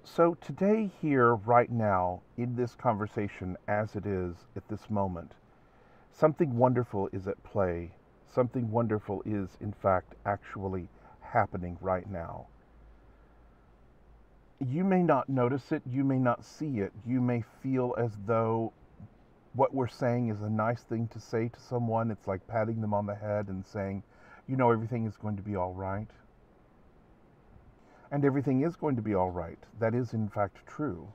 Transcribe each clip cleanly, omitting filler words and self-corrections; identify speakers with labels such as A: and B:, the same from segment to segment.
A: So, today, here, right now, in this conversation, as it is at this moment, something wonderful is at play. Something wonderful is, in fact, actually happening right now. You may not notice it, you may not see it, you may feel as though what we're saying is a nice thing to say to someone. It's like patting them on the head and saying, everything is going to be all right. And everything is going to be all right. That is, in fact, true.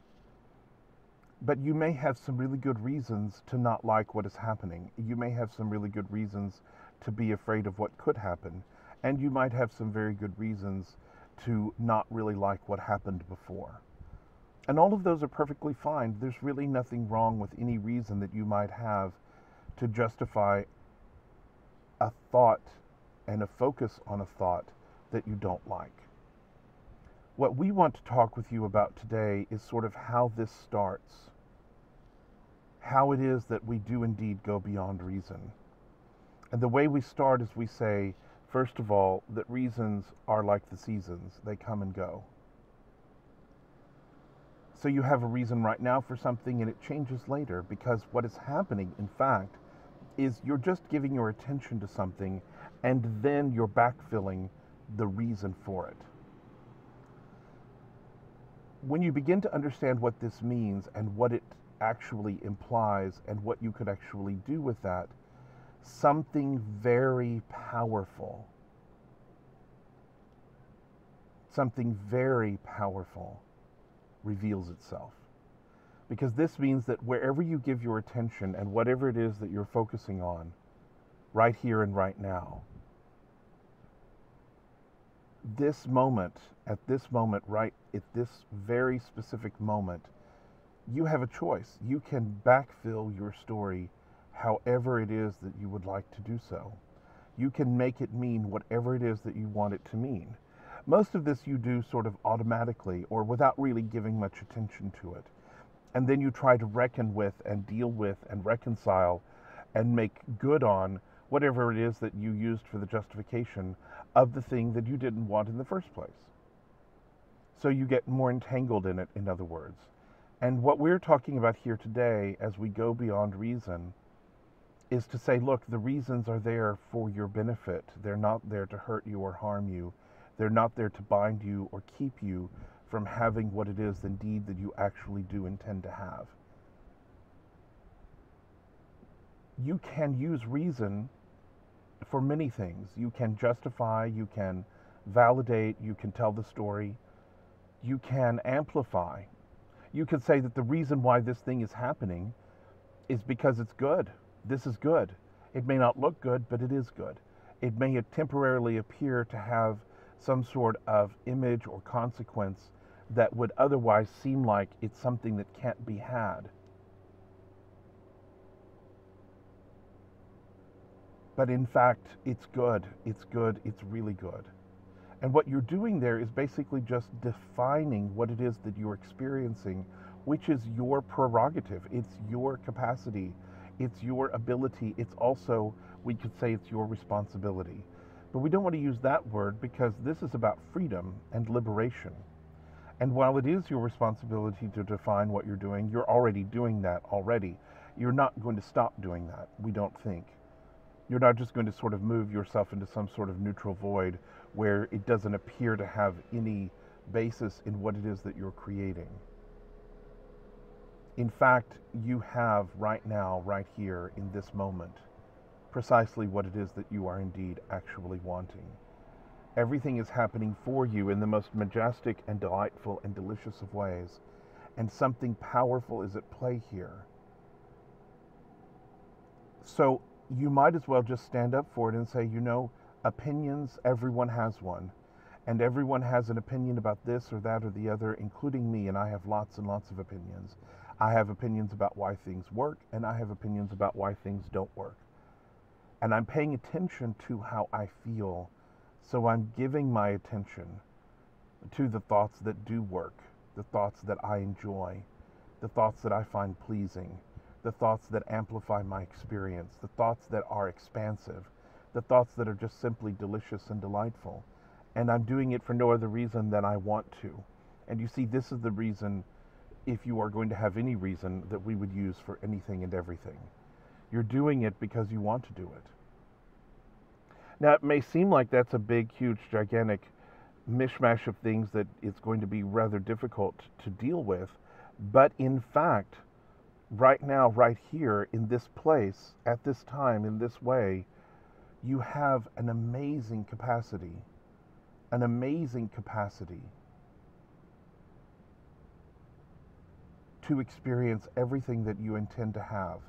A: But you may have some really good reasons to not like what is happening. You may have some really good reasons to be afraid of what could happen. And you might have some very good reasons to not really like what happened before. And all of those are perfectly fine. There's really nothing wrong with any reason that you might have to justify a thought and a focus on a thought that you don't like. What we want to talk with you about today is sort of how this starts, how it is that we do indeed go beyond reason. And the way we start is we say, first of all, that reasons are like the seasons, they come and go. So you have a reason right now for something and it changes later, because what is happening, in fact, is you're just giving your attention to something and then you're backfilling the reason for it. When you begin to understand what this means and what it actually implies and what you could actually do with that, something very powerful, reveals itself. Because this means that wherever you give your attention and whatever it is that you're focusing on, right here and right now, this moment, right at this very specific moment, you have a choice. You can backfill your story however it is that you would like to do so. You can make it mean whatever it is that you want it to mean. Most of this you do sort of automatically or without really giving much attention to it. And then you try to reckon with and deal with and reconcile and make good on whatever it is that you used for the justification of the thing that you didn't want in the first place. So you get more entangled in it, in other words. And what we're talking about here today, as we go beyond reason, is to say, look, the reasons are there for your benefit. They're not there to hurt you or harm you. They're not there to bind you or keep you from having what it is indeed that you actually do intend to have. You can use reason for many things. You can justify, you can validate, you can tell the story, you can amplify. You could say that the reason why this thing is happening is because it's good. This is good. It may not look good, but it is good. It may temporarily appear to have some sort of image or consequence that would otherwise seem like it's something that can't be had. But in fact, it's good. It's good. It's really good. And what you're doing there is basically just defining what it is that you're experiencing, which is your prerogative. It's your capacity. It's your ability. It's also, we could say, it's your responsibility. But we don't want to use that word because this is about freedom and liberation. And while it is your responsibility to define what you're doing, you're already doing that already. You're not going to stop doing that, we don't think. You're not just going to sort of move yourself into some sort of neutral void where it doesn't appear to have any basis in what it is that you're creating. In fact, you have right now, right here, in this moment, precisely what it is that you are indeed actually wanting. Everything is happening for you in the most majestic and delightful and delicious of ways, and something powerful is at play here. So you might as well just stand up for it and say, opinions, everyone has one. And everyone has an opinion about this or that or the other, including me, and I have lots and lots of opinions. I have opinions about why things work, and I have opinions about why things don't work. And I'm paying attention to how I feel, so I'm giving my attention to the thoughts that do work, the thoughts that I enjoy, the thoughts that I find pleasing, the thoughts that amplify my experience, the thoughts that are expansive, the thoughts that are just simply delicious and delightful. And I'm doing it for no other reason than I want to. And you see, this is the reason, if you are going to have any reason, that we would use for anything and everything. You're doing it because you want to do it. Now, it may seem like that's a big, huge, gigantic mishmash of things that it's going to be rather difficult to deal with, but in fact, right now, right here, in this place, at this time, in this way, you have an amazing capacity to experience everything that you intend to have.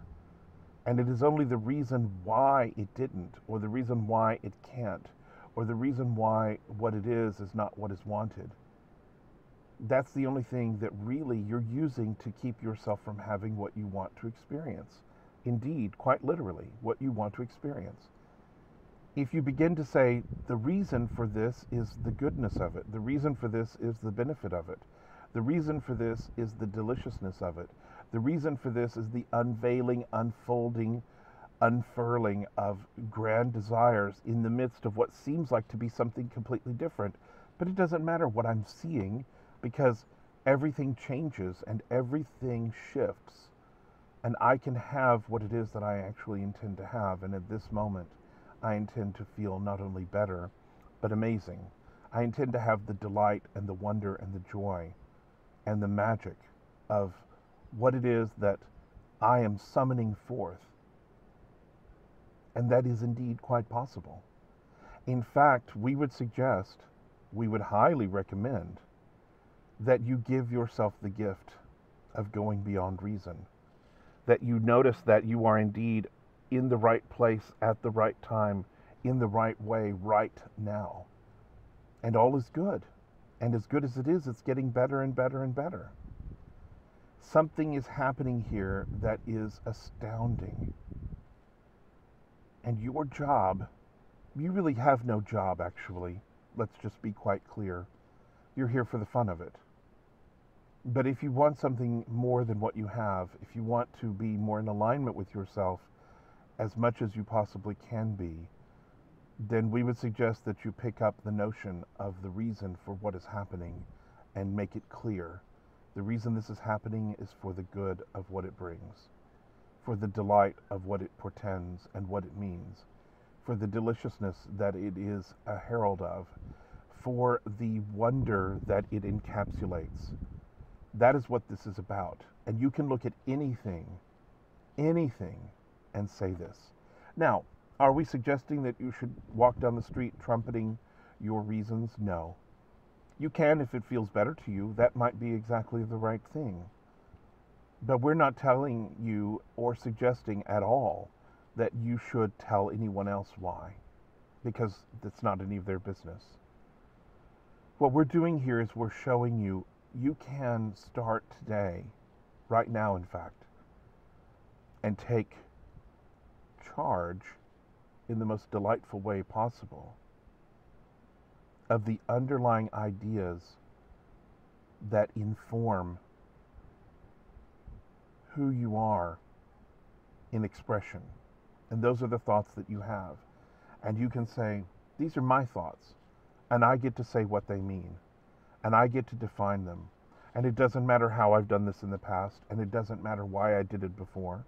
A: And it is only the reason why it didn't, or the reason why it can't, or the reason why what it is not what is wanted. That's the only thing that really you're using to keep yourself from having what you want to experience. Indeed, quite literally, what you want to experience. If you begin to say, the reason for this is the goodness of it, the reason for this is the benefit of it, the reason for this is the deliciousness of it, the reason for this is the unveiling, unfolding, unfurling of grand desires in the midst of what seems like to be something completely different. But it doesn't matter what I'm seeing, because everything changes and everything shifts. And I can have what it is that I actually intend to have. And at this moment, I intend to feel not only better, but amazing. I intend to have the delight and the wonder and the joy and the magic of what it is that I am summoning forth. And that is indeed quite possible. In fact, we would highly recommend that you give yourself the gift of going beyond reason. That you notice that you are indeed in the right place at the right time, in the right way, right now. And all is good. And as good as it is, it's getting better and better and better. Something is happening here that is astounding. And your job, you really have no job, actually. Let's just be quite clear. You're here for the fun of it. But if you want something more than what you have, if you want to be more in alignment with yourself as much as you possibly can be, then we would suggest that you pick up the notion of the reason for what is happening and make it clear. The reason this is happening is for the good of what it brings, for the delight of what it portends and what it means, for the deliciousness that it is a herald of, for the wonder that it encapsulates. That is what this is about. And you can look at anything, and say this. Now, are we suggesting that you should walk down the street trumpeting your reasons? No. You can if it feels better to you. That might be exactly the right thing. But we're not telling you or suggesting at all that you should tell anyone else why, because that's not any of their business. What we're doing here is we're showing you you can start today, right now in fact, and take charge in the most delightful way possible of the underlying ideas that inform who you are in expression. And those are the thoughts that you have. And you can say, these are my thoughts, and I get to say what they mean, and I get to define them. And it doesn't matter how I've done this in the past, and it doesn't matter why I did it before.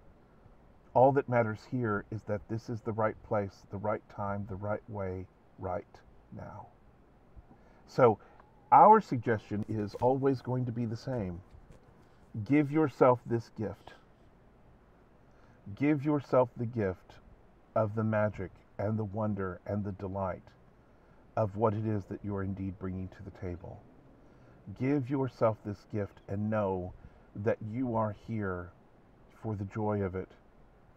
A: All that matters here is that this is the right place, the right time, the right way, right now. So our suggestion is always going to be the same. Give yourself this gift. Give yourself the gift of the magic and the wonder and the delight of what it is that you're indeed bringing to the table. Give yourself this gift and know that you are here for the joy of it,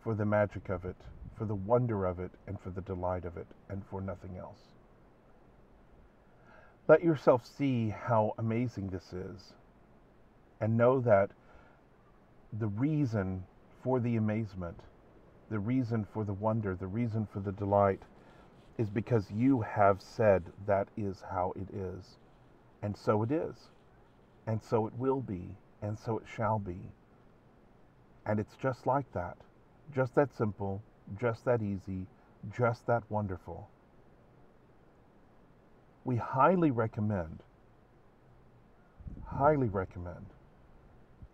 A: for the magic of it, for the wonder of it, and for the delight of it, and for nothing else. Let yourself see how amazing this is, and know that the reason for the amazement, the reason for the wonder, the reason for the delight is because you have said that is how it is. And so it is. And so it will be. And so it shall be. And it's just like that. Just that simple, just that easy, just that wonderful. We highly recommend highly recommend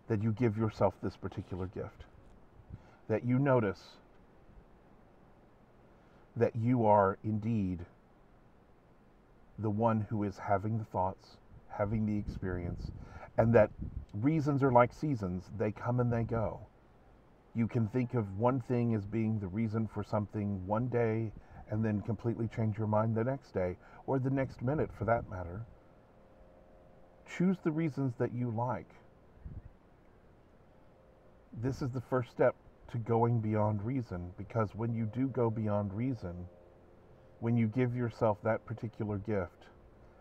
A: that you give yourself this particular gift. That you notice that you are indeed the one who is having the thoughts, having the experience, and that reasons are like seasons. They come and they go. You can think of one thing as being the reason for something one day and then completely change your mind the next day, or the next minute for that matter. Choose the reasons that you like. This is the first step to going beyond reason, because when you do go beyond reason, when you give yourself that particular gift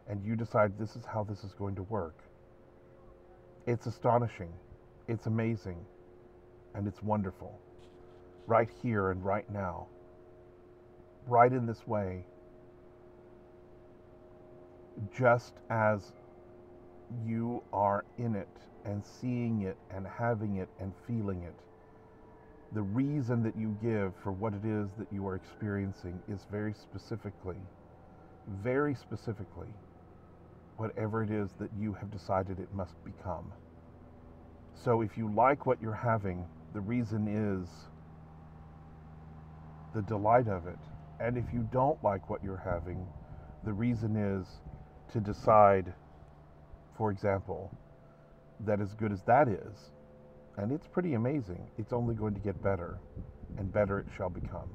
A: and you decide this is how this is going to work, it's astonishing, it's amazing, and it's wonderful. Right here and right now. Right in this way. Just as you are in it and seeing it and having it and feeling it, the reason that you give for what it is that you are experiencing is very specifically, whatever it is that you have decided it must become. So if you like what you're having, the reason is the delight of it. And if you don't like what you're having, the reason is to decide, for example, that as good as that is, and it's pretty amazing, it's only going to get better, and better it shall become.